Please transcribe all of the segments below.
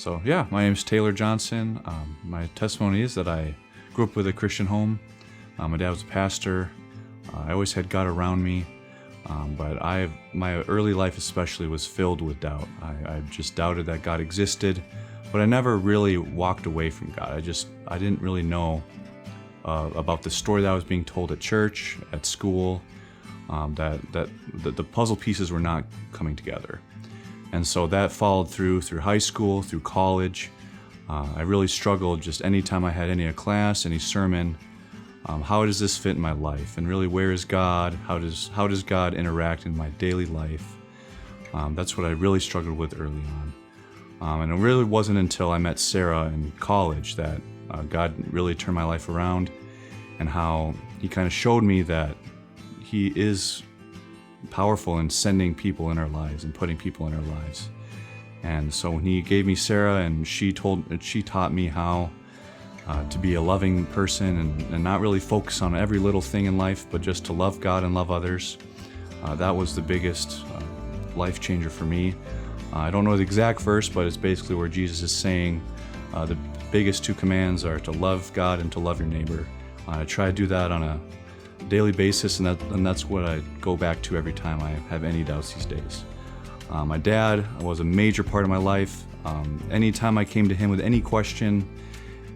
So yeah, my name is Taylor Johnson. My testimony is that I grew up with a Christian home. My dad was a pastor. I always had God around me, but my early life especially was filled with doubt. I just doubted that God existed, but I never really walked away from God. I didn't really know about the story that I was being told at church, at school, that the puzzle pieces were not coming together. And so that followed through high school, through college. I really struggled just anytime I had any class, any sermon. How does this fit in my life? And really, where is God? How does God interact in my daily life? That's what I really struggled with early on. And it really wasn't until I met Sarah in college that God really turned my life around, and how He kind of showed me that He is powerful in sending people in our lives and putting people in our lives. And so when He gave me Sarah, and she taught me how to be a loving person and not really focus on every little thing in life, but just to love God and love others. That was the biggest life changer for me. I don't know the exact verse, but it's basically where Jesus is saying the biggest two commands are to love God and to love your neighbor. I try to do that on a daily basis, and that's what I go back to every time I have any doubts these days. My dad was a major part of my life. Anytime I came to him with any question,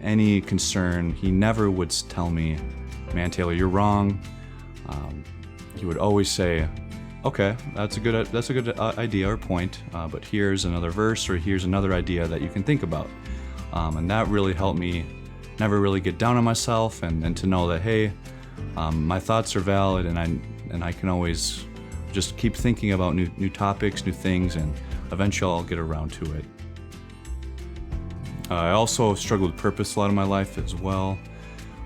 any concern, he never would tell me, "Man, Taylor, you're wrong." He would always say, "Okay, that's a good idea or point, but here's another verse, or here's another idea that you can think about." And that really helped me never really get down on myself, and to know that, hey, my thoughts are valid, and I can always just keep thinking about new topics, new things, and eventually I'll get around to it. I also struggled with purpose a lot of my life as well.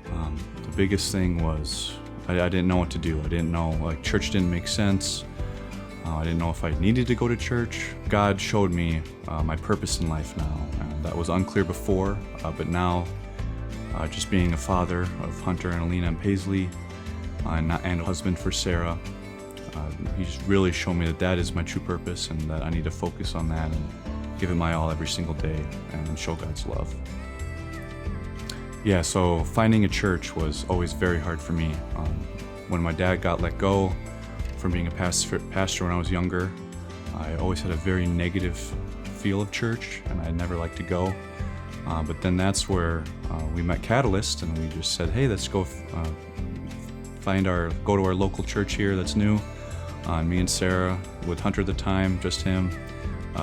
The biggest thing was I didn't know what to do. I didn't know, church didn't make sense. I didn't know if I needed to go to church. God showed me my purpose in life now. That was unclear before, but now, just being a father of Hunter and Alina and Paisley, and a husband for Sarah, He's really shown me that is my true purpose, and that I need to focus on that and give it my all every single day and show God's love. Yeah, so finding a church was always very hard for me. When my dad got let go from being a pastor when I was younger, I always had a very negative feel of church, and I never liked to go. But then that's where we met Catalyst, and we just said, hey, let's go go to our local church here that's new. Me and Sarah, with Hunter at the time, just him,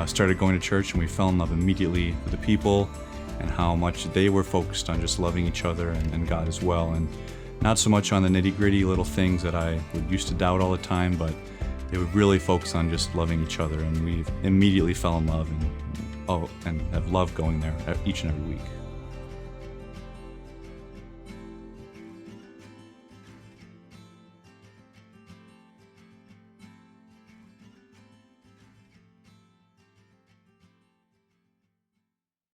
started going to church, and we fell in love immediately with the people and how much they were focused on just loving each other and God as well, and not so much on the nitty-gritty little things that I used to doubt all the time, but they would really focus on just loving each other, and we immediately fell in love and have loved going there each and every week.